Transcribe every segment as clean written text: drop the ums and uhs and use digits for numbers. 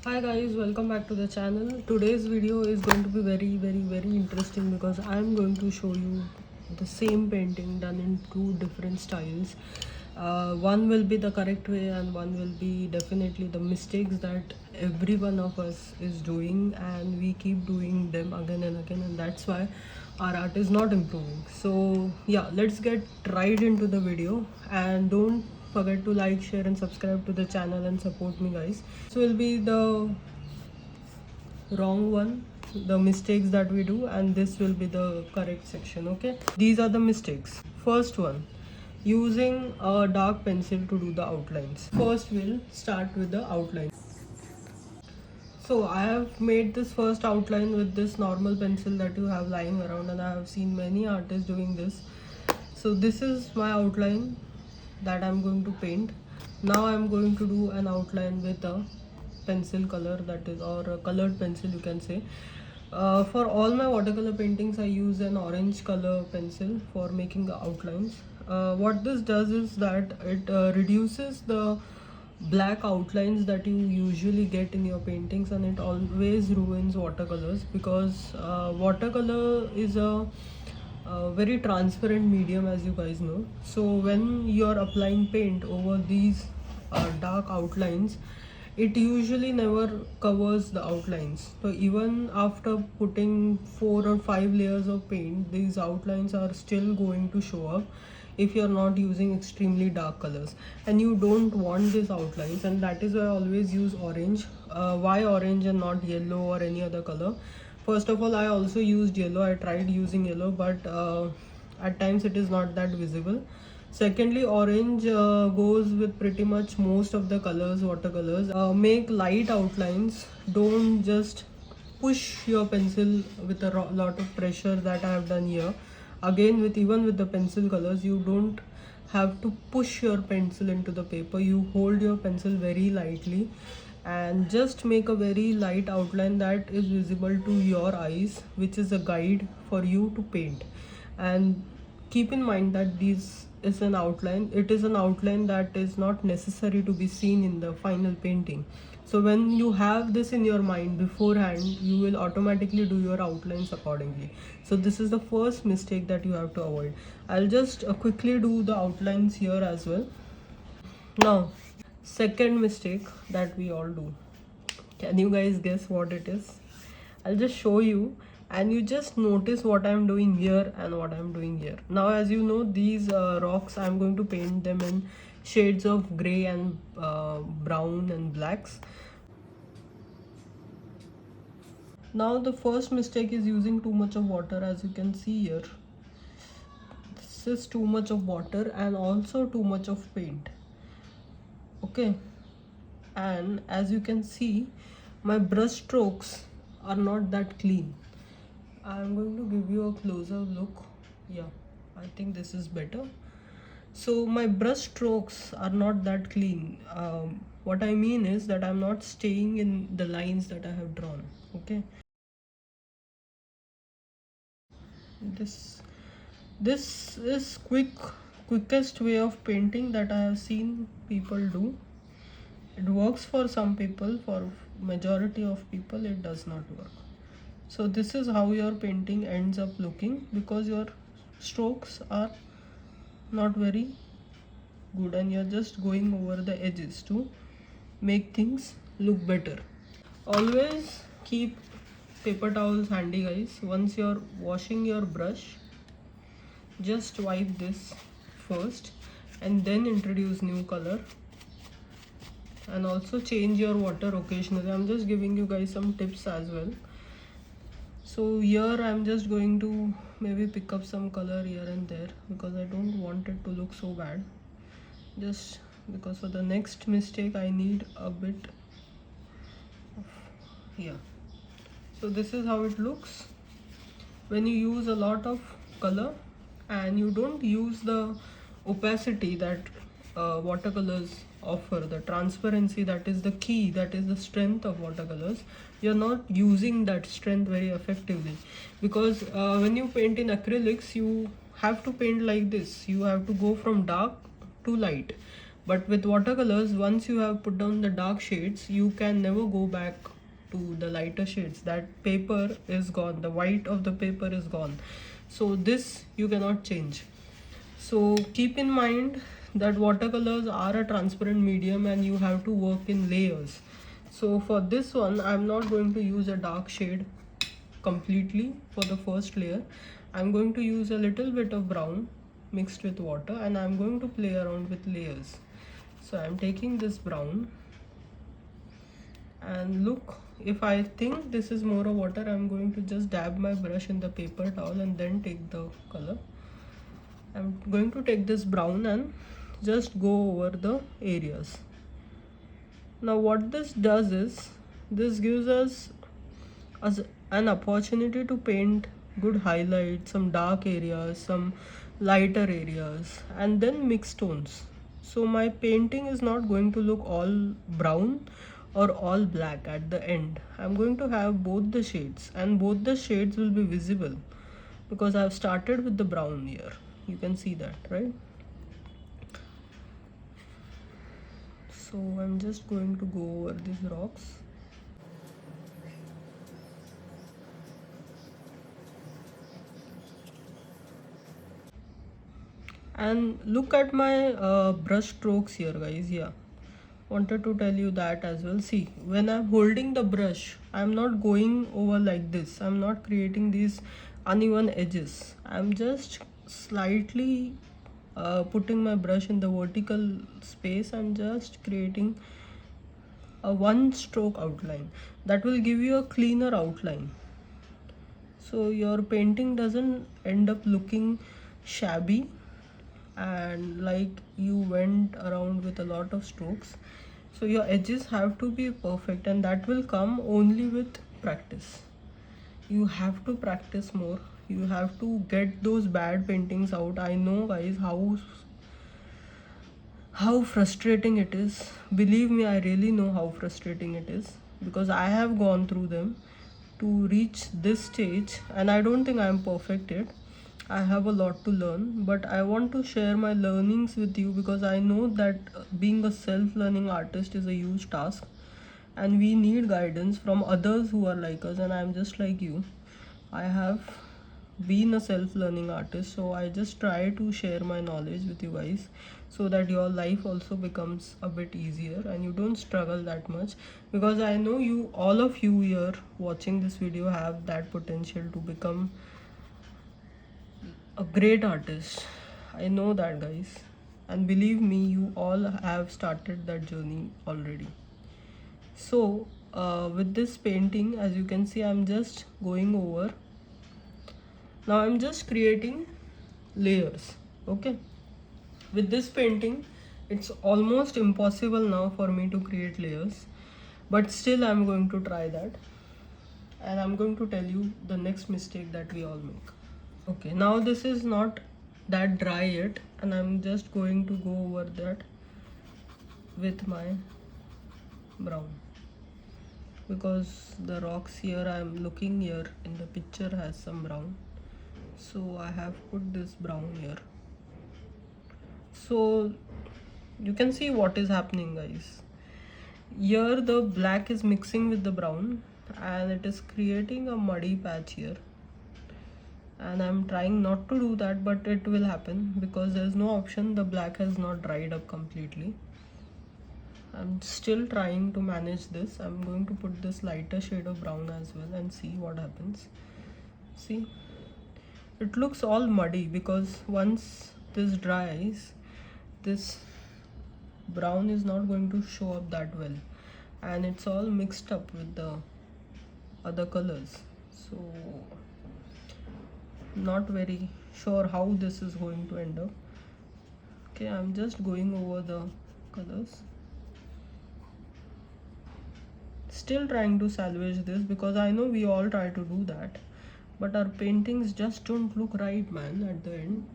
Hi guys, welcome back to the channel. Today's video is going to be very interesting because I'm going to show you the same painting done in two different styles. One will be the correct way and one will be definitely the mistakes that every one of us is doing, and we keep doing them again and again, and that's why our art is not improving. So yeah, let's get right into the video, and don't forget to like, share and subscribe to the channel and support me guys. This will be the wrong one, the mistakes that we do, and this will be the correct section. Okay, these are the mistakes. First one, using a dark pencil to do the outlines. First we'll start with the outline. So I have made this first outline with this normal pencil that you have lying around, and I have seen many artists doing this. So this is my outline that I'm going to paint. Now I'm going to do an outline with a pencil color, that is, or a colored pencil you can say. For all my watercolor paintings I use an orange color pencil for making the outlines. What this does is that it reduces the black outlines that you usually get in your paintings, and it always ruins watercolors because watercolor is a very transparent medium, as you guys know. So when you're applying paint over these dark outlines, it usually never covers the outlines. So even after putting 4 or 5 layers of paint, these outlines are still going to show up if you're not using extremely dark colors, and you don't want these outlines, and that is why I always use orange. Why orange and not yellow or any other color? First of all, I also used yellow. I tried using yellow, but at times it is not that visible. Secondly, orange goes with pretty much most of the colors, watercolors. Make light outlines. Don't just push your pencil with a lot of pressure that I have done here. Again, with even with the pencil colors, you don't have to push your pencil into the paper. You hold your pencil very lightly and just make a very light outline that is visible to your eyes, which is a guide for you to paint. And keep in mind that this is an outline. It is an outline that is not necessary to be seen in the final painting. So when you have this in your mind beforehand, you will automatically do your outlines accordingly. So this is the first mistake that you have to avoid. I'll just quickly do the outlines here as well. Now, second mistake that we all do. Can you guys guess what it is? I'll just show you, and you just notice what I'm doing here and what I'm doing here. Now, as you know, these rocks, I'm going to paint them in shades of gray and brown and blacks. Now, the first mistake is using too much of water, as you can see here. This is too much of water and also too much of paint. Okay, and as you can see, my brush strokes are not that clean. I'm going to give you a closer look. Yeah, I think this is better. So my brush strokes are not that clean. What I mean is that I'm not staying in the lines that I have drawn. Okay, this is quickest way of painting that I have seen people do. It works for some people, for majority of people it does not work. So this is how your painting ends up looking, because your strokes are not very good and you're just going over the edges to make things look better. Always keep paper towels handy guys. Once you're washing your brush, just wipe this first and then introduce new color, and also change your water occasionally. I'm just giving you guys some tips as well. So here I'm just going to maybe pick up some color here and there because I don't want it to look so bad, just because for the next mistake I need a bit of here. So this is how it looks when you use a lot of color and you don't use the opacity that watercolors offer, the transparency that is the key, that is the strength of watercolors. You're not using that strength very effectively, because when you paint in acrylics, you have to paint like this. You have to go from dark to light, But with watercolors, once you have put down the dark shades, you can never go back to the lighter shades. That paper is gone, the white of the paper is gone, so this you cannot change. So keep in mind that watercolors are a transparent medium and you have to work in layers. So for this one, I'm not going to use a dark shade completely for the first layer. I'm going to use a little bit of brown mixed with water, and I'm going to play around with layers. So I'm taking this brown, and look, if I think this is more of water, I'm going to just dab my brush in the paper towel and then take the color. I'm going to take this brown and just go over the areas. Now what this does is, this gives us an opportunity to paint good highlights, some dark areas, some lighter areas, and then mix tones. So my painting is not going to look all brown or all black at the end. I'm going to have both the shades, and both the shades will be visible because I've started with the brown here. You can see that, right? So I'm just going to go over these rocks. And look at my brush strokes here, guys. Yeah, wanted to tell you that as well. See, when I'm holding the brush, I'm not going over like this. I'm not creating these uneven edges. I'm just slightly putting my brush in the vertical space. I'm just creating a one stroke outline that will give you a cleaner outline, so your painting doesn't end up looking shabby and like you went around with a lot of strokes. So your edges have to be perfect, and that will come only with practice. You have to practice more. You have to get those bad paintings out. I know, guys, how frustrating it is. Believe me, I really know how frustrating it is because I have gone through them to reach this stage, and I don't think I am perfect yet. I have a lot to learn, but I want to share my learnings with you because I know that being a self-learning artist is a huge task, and we need guidance from others who are like us, and I'm just like you. I have been a self-learning artist, so I just try to share my knowledge with you guys so that your life also becomes a bit easier and you don't struggle that much, because I know you, all of you here watching this video, have that potential to become a great artist. I know that, guys, and believe me, you all have started that journey already. So with this painting, as you can see, I'm just going over. Now I'm just creating layers. Okay, with this painting it's almost impossible now for me to create layers, but still I'm going to try that, and I'm going to tell you the next mistake that we all make. Okay, now this is not that dry yet, and I'm just going to go over that with my brown, because the rocks here I'm looking here in the picture has some brown, so I have put this brown here. So you can see what is happening, guys. Here the black is mixing with the brown and it is creating a muddy patch here, and I'm trying not to do that, but it will happen because there's no option. The black has not dried up completely. I'm still trying to manage this. I'm going to put this lighter shade of brown as well and see what happens. See, it looks all muddy because once this dries, this brown is not going to show up that well, and it's all mixed up with the other colors, so not very sure how this is going to end up. Okay, I'm just going over the colors, still trying to salvage this because I know we all try to do that, but our paintings just don't look right, man, at the end.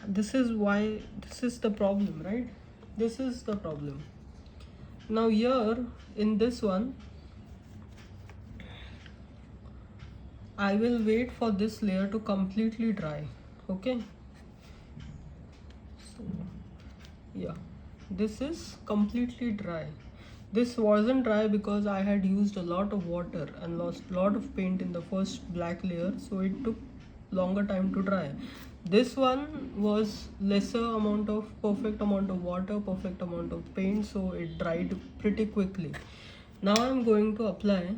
This is why, this is the problem, right? This is the problem. Now here in this one, I will wait for this layer to completely dry. Okay, so yeah, this is completely dry. This wasn't dry because I had used a lot of water and lost a lot of paint in the first black layer, so it took longer time to dry. This one was lesser amount of perfect amount of water, perfect amount of paint, so it dried pretty quickly. Now I'm going to apply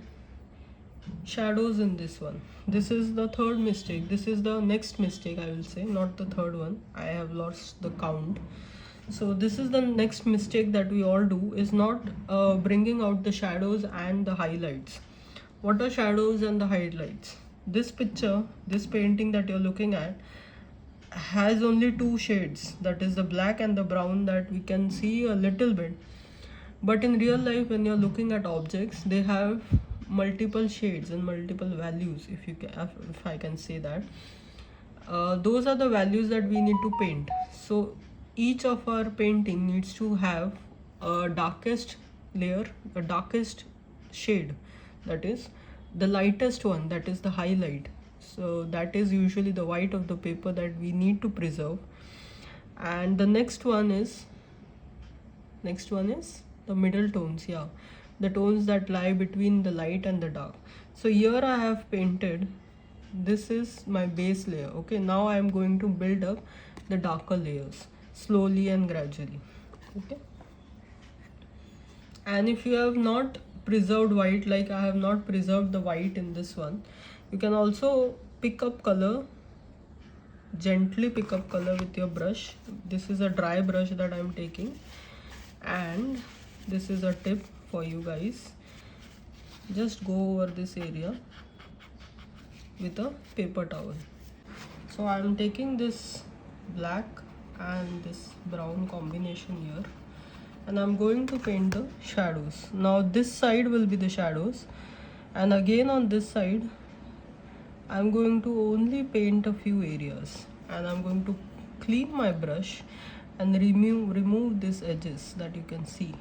shadows in this one. This is the third mistake. This is the next mistake, I will say, not the third one. I have lost the count. So this is the next mistake that we all do, is not bringing out the shadows and the highlights. What are shadows and the highlights? This picture, this painting that you're looking at, has only two shades, that is the black and the brown, that we can see a little bit. But in real life, when you're looking at objects, they have multiple shades and multiple values, if I can say that. Those are the values that we need to paint. So each of our painting needs to have a darkest layer, a darkest shade, that is the lightest one, that is the highlight. So that is usually the white of the paper that we need to preserve. And the next one is the middle tones, yeah, the tones that lie between the light and the dark. So here I have painted, this is my base layer. Okay, now I am going to build up the darker layers slowly and gradually. Okay, and if you have not preserved white, like I have not preserved the white in this one, you can also pick up color, gently pick up color with your brush. This is a dry brush that I'm taking, and this is a tip for you guys. Just go over this area with a paper towel. So I'm taking this black and this brown combination here, and I'm going to paint the shadows. Now this side will be the shadows, and again on this side I'm going to only paint a few areas, and I'm going to clean my brush and remove these edges that you can see.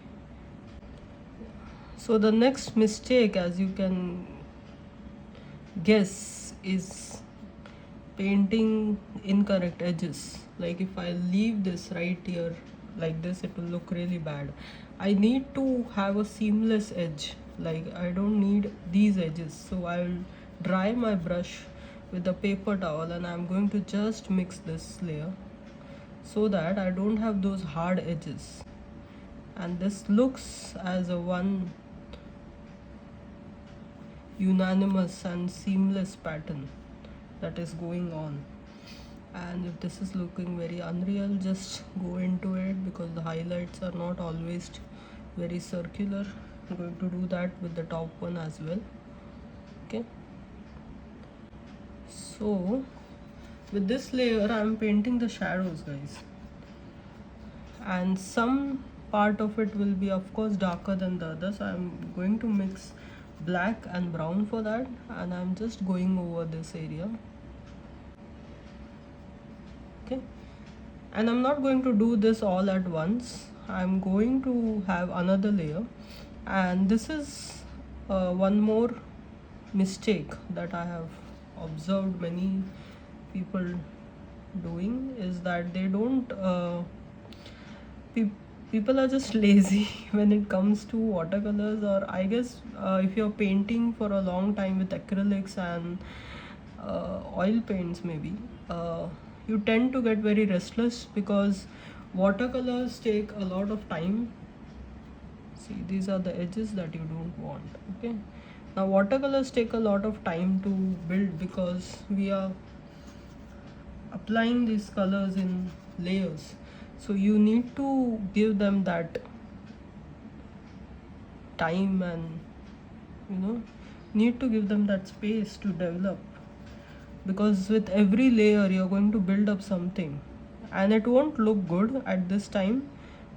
So the next mistake, as you can guess, is painting incorrect edges. Like if I leave this right here like this, it will look really bad. I need to have a seamless edge, like I don't need these edges. So I'll dry my brush with a paper towel, and I'm going to just mix this layer so that I don't have those hard edges, and this looks as a one unanimous and seamless pattern that is going on. And if this is looking very unreal, just go into it, because the highlights are not always very circular. I'm going to do that with the top one as well. Okay, so with this layer I'm painting the shadows, guys, and some part of it will be of course darker than the other, so I'm going to mix black and brown for that, and I'm just going over this area. Okay, and I'm not going to do this all at once. I'm going to have another layer, and this is one more mistake that I have observed many people doing, is that they don't people are just lazy when it comes to watercolors, or I guess if you're painting for a long time with acrylics and oil paints maybe, you tend to get very restless, because watercolors take a lot of time. See, these are the edges that you don't want. Okay, now watercolors take a lot of time to build, because we are applying these colors in layers, so you need to give them that time, and need to give them that space to develop, because with every layer you're going to build up something, and it won't look good at this time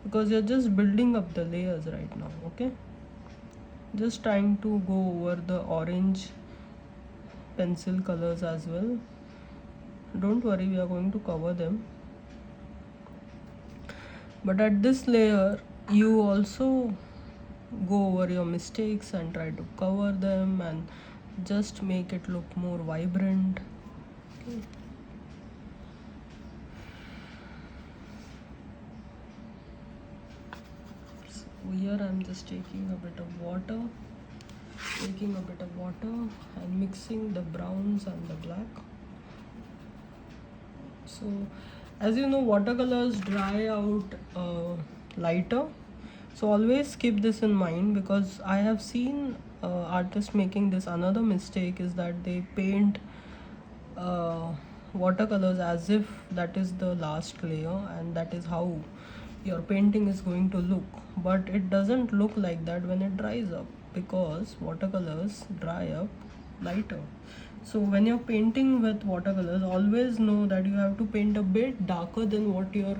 because you're just building up the layers right now. Okay, just trying to go over the orange pencil colors as well. Don't worry, we are going to cover them, but at this layer you also go over your mistakes and try to cover them and just make it look more vibrant. Okay. here I'm just taking a bit of water, and mixing the browns and the black. So as you know, watercolors dry out lighter, so always keep this in mind, because I have seen artists making this another mistake, is that they paint watercolors as if that is the last layer and that is how your painting is going to look, but it doesn't look like that when it dries up, because watercolors dry up lighter. So when you're painting with watercolors, always know that you have to paint a bit darker than what your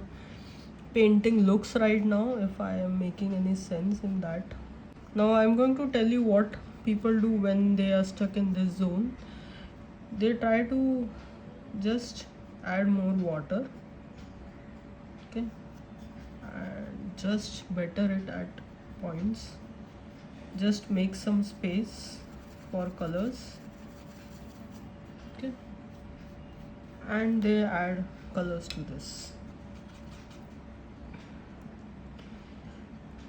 painting looks right now, if I am making any sense in that. Now I'm going to tell you what people do when they are stuck in this zone. They try to just add more water, okay, and just better it at points. Just make some space for colors, okay, and they add colors to this.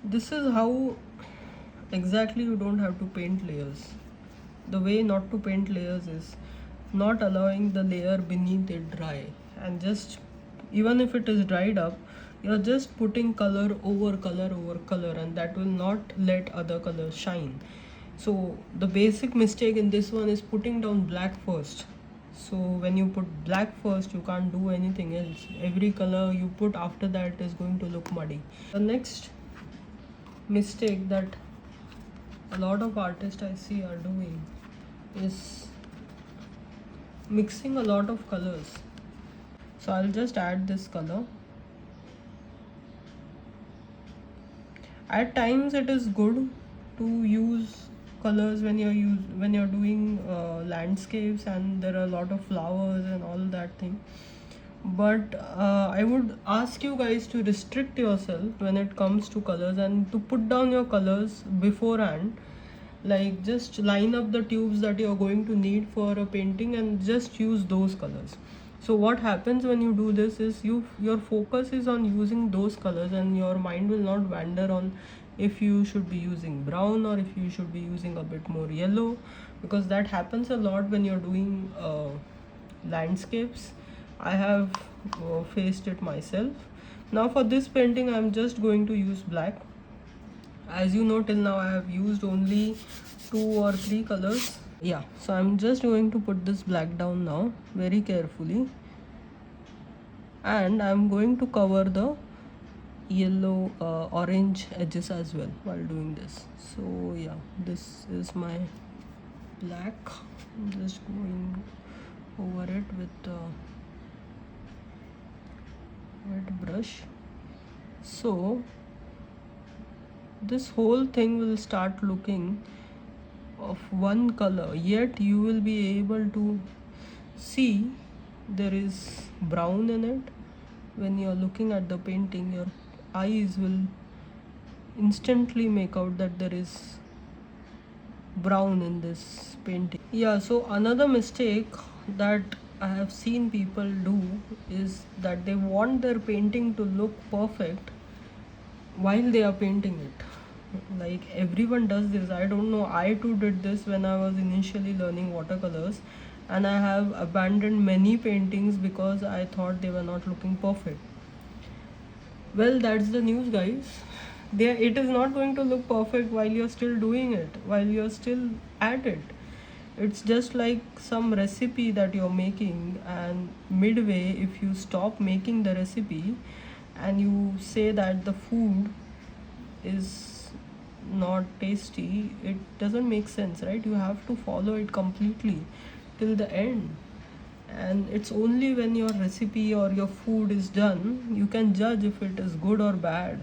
This is how exactly you don't have to paint layers. The way not to paint layers is not allowing the layer beneath it dry, and just, even if it is dried up, you're just putting color over color over color, and that will not let other colors shine. So the basic mistake in this one is putting down black first. So when you put black first, you can't do anything else. Every color you put after that is going to look muddy. The next mistake that a lot of artists I see are doing is mixing a lot of colors. So I'll just add this color. At times it is good to use colors when you're doing landscapes and there are a lot of flowers and all that thing, but I would ask you guys to restrict yourself when it comes to colors, and to put down your colors beforehand. Like, just line up the tubes that you're going to need for a painting and just use those colors. So what happens when you do this is your focus is on using those colors, and your mind will not wander on if you should be using brown or if you should be using a bit more yellow, because that happens a lot when you're doing landscapes. I have faced it myself. Now for this painting I'm just going to use black. As you know, till now I have used only 2 or 3 colors. Yeah, so I'm just going to put this black down now very carefully, and I'm going to cover the yellow orange edges as well while doing this. So yeah, this is my black. I'm just going over it with a wet brush. So this whole thing will start looking of one color, yet you will be able to see there is brown in it. When you're looking at the painting, your eyes will instantly make out that there is brown in this painting. Yeah, so another mistake that I have seen people do is that they want their painting to look perfect while they are painting it. Like, everyone does this. I don't know, I too did this when I was initially learning watercolors, and I have abandoned many paintings because I thought they were not looking perfect. Well, that's the news, guys. It is not going to look perfect while you're still doing it, while you're still at it. It's just like some recipe that you're making, and midway, if you stop making the recipe and you say that the food is not tasty, it doesn't make sense, right? You have to follow it completely till the end, and it's only when your recipe or your food is done you can judge if it is good or bad.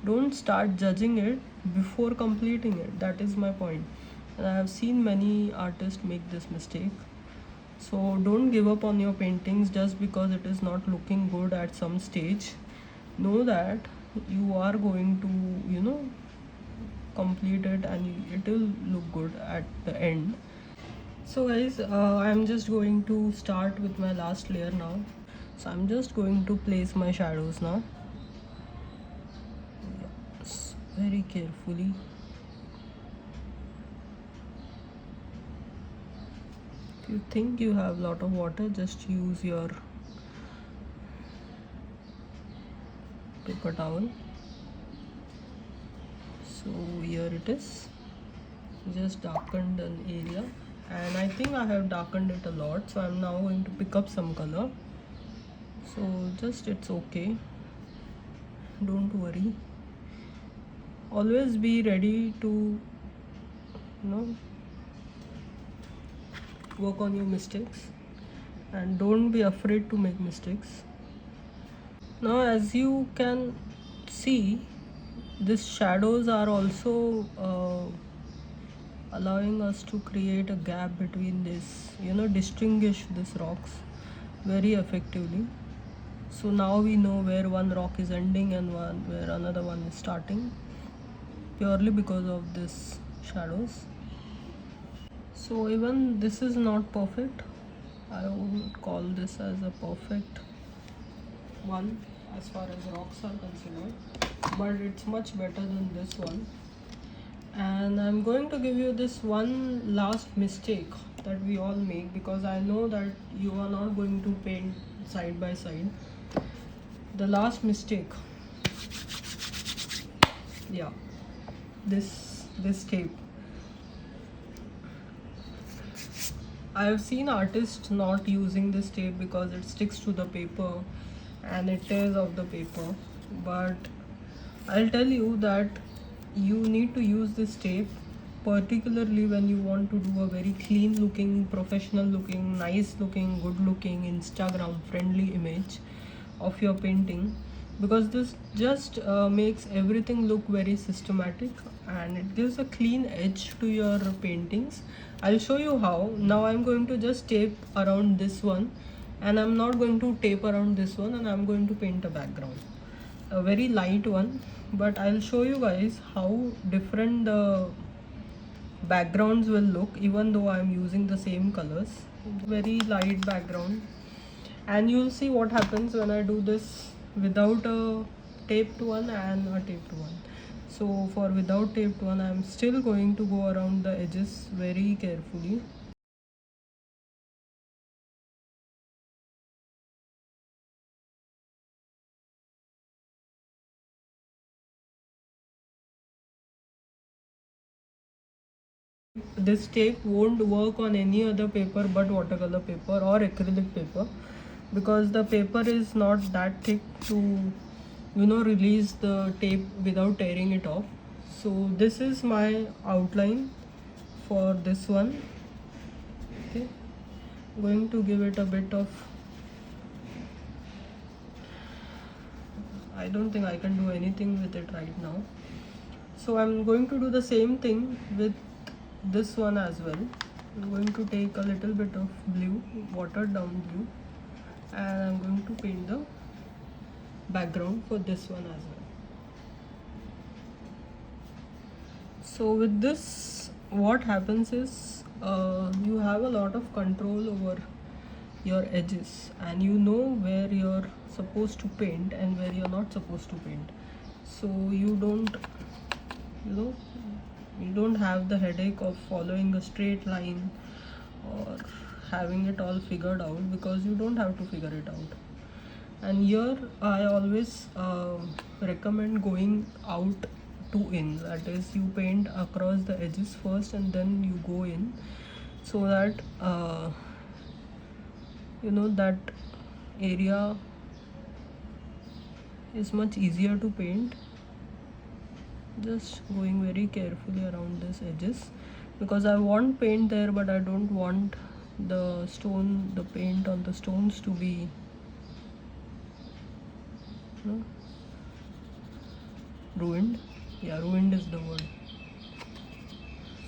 Don't start judging it before completing it. That is my point, and I have seen many artists make this mistake. So don't give up on your paintings just because it is not looking good at some stage. Know that you are going to, complete it, and it will look good at the end. So guys, I'm just going to start with my last layer now. So I'm just going to place my shadows now. very carefully. If you think you have lot of water, just use your paper towel. So here it is, just darkened an area, and I think I have darkened it a lot, so I'm now going to pick up some color. So just, it's okay, don't worry. Always be ready to work on your mistakes, and don't be afraid to make mistakes. Now as you can see, these shadows are also allowing us to create a gap between this, distinguish these rocks very effectively. So now we know where one rock is ending and where another one is starting, purely because of this shadows. So even this is not perfect. I won't call this as a perfect one as far as rocks are concerned, but it's much better than this one. And I'm going to give you this one last mistake that we all make, because I know that you are not going to paint side by side. The last mistake, yeah, this tape. I have seen artists not using this tape because it sticks to the paper and it tears off the paper, but I'll tell you that you need to use this tape particularly when you want to do a very clean looking, professional looking, nice looking, good looking, Instagram friendly image of your painting, because this just makes everything look very systematic and it gives a clean edge to your paintings. I'll show you how. Now I'm going to just tape around this one, and I'm not going to tape around this one, and I'm going to paint a background, a very light one, but I'll show you guys how different the backgrounds will look even though I'm using the same colors. Very light background, and you'll see what happens when I do this without a taped one and a taped one. So for without taped one, I'm still going to go around the edges very carefully. This tape won't work on any other paper but watercolor paper or acrylic paper, because the paper is not that thick to release the tape without tearing it off. So this is my outline for this one. Okay, I'm going to give it a bit of, I don't think I can do anything with it right now, so I'm going to do the same thing with this one as well. I'm going to take a little bit of blue, watered down blue, and I'm going to paint the background for this one as well. So with this, what happens is you have a lot of control over your edges, and you know where you're supposed to paint and where you're not supposed to paint. So you don't have the headache of following a straight line or having it all figured out, because you don't have to figure it out. And here I always recommend going out to in, that is, you paint across the edges first and then you go in, so that that area is much easier to paint. Just going very carefully around these edges, because I want paint there, but I don't want the paint on the stones to be ruined. Yeah, ruined is the word.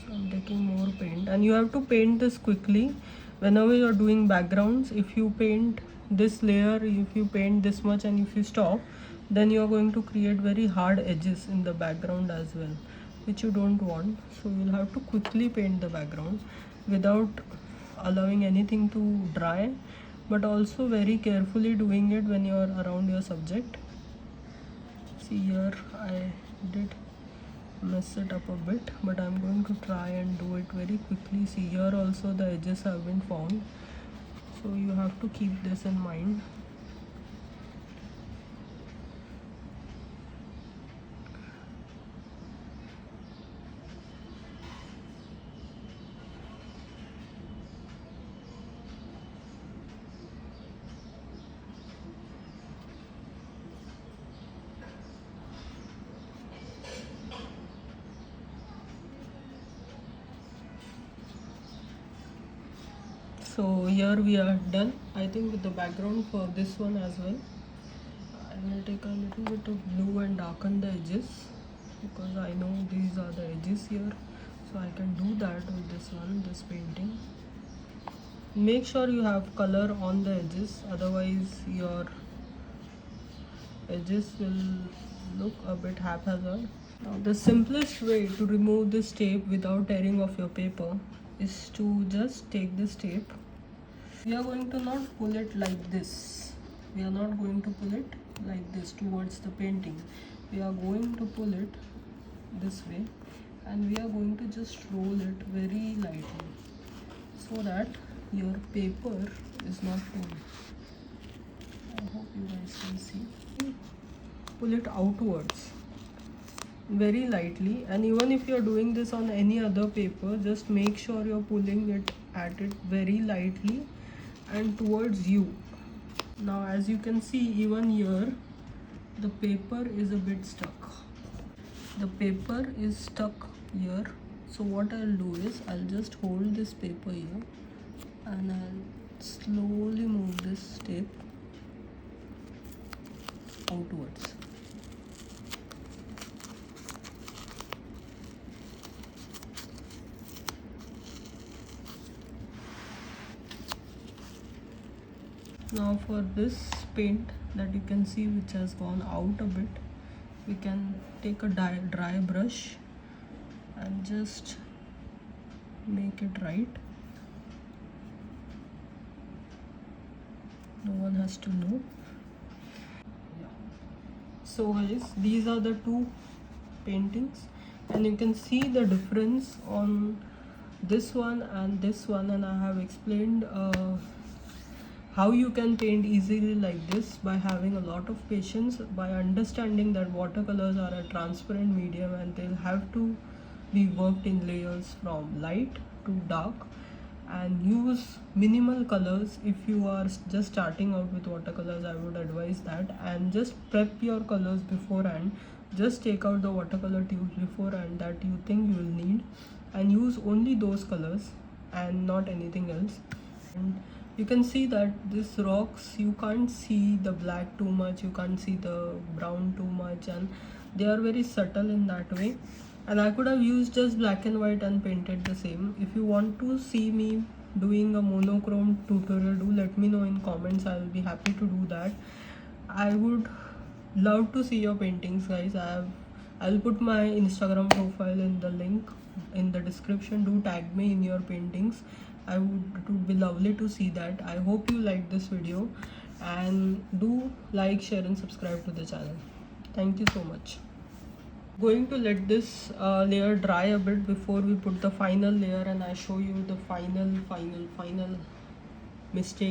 So I'm taking more paint, and you have to paint this quickly whenever you're doing backgrounds. If you paint this layer, if you paint this much and if you stop, then you're going to create very hard edges in the background as well, which you don't want. So you'll have to quickly paint the background without allowing anything to dry, but also very carefully doing it when you're around your subject. See, here I did mess it up a bit, but I'm going to try and do it very quickly. See, here also the edges have been found, so you have to keep this in mind. So here we are done, I think, with the background for this one as well. I will take a little bit of blue and darken the edges, because I know these are the edges here, so I can do that with this one, this painting. Make sure you have color on the edges, otherwise your edges will look a bit haphazard. Now the simplest way to remove this tape without tearing off your paper is to just take this tape. We are going to not pull it like this. We are not going to pull it like this towards the painting. We are going to pull it this way, and we are going to just roll it very lightly so that your paper is not pulled. I hope you guys can see. Pull it outwards very lightly, and even if you're doing this on any other paper, just make sure you're pulling it at it very lightly and towards you. Now as you can see, even here the paper is a bit stuck. The paper is stuck here, so what I'll do is I'll just hold this paper here and I'll slowly move this tape outwards. Now for this paint that you can see which has gone out a bit, we can take a dry brush and just make it right. No one has to know. So guys, these are the two paintings, and you can see the difference on this one and this one, and I have explained how you can paint easily like this by having a lot of patience, by understanding that watercolors are a transparent medium and they'll have to be worked in layers from light to dark, and use minimal colors. If you are just starting out with watercolors, I would advise that, and just prep your colors beforehand. Just take out the watercolor tubes beforehand that you think you will need, and use only those colors and not anything else. And you can see that these rocks, you can't see the black too much, you can't see the brown too much, and they are very subtle in that way. And I could have used just black and white and painted the same. If you want to see me doing a monochrome tutorial, do let me know in comments. I will be happy to do that. I would love to see your paintings, guys. I'll put my Instagram profile in the link in the description. Do tag me in your paintings. It would be lovely to see that. I hope you like this video, and do like, share and subscribe to the channel. Thank you so much. Going to let this layer dry a bit before we put the final layer, and I show you the final mistake.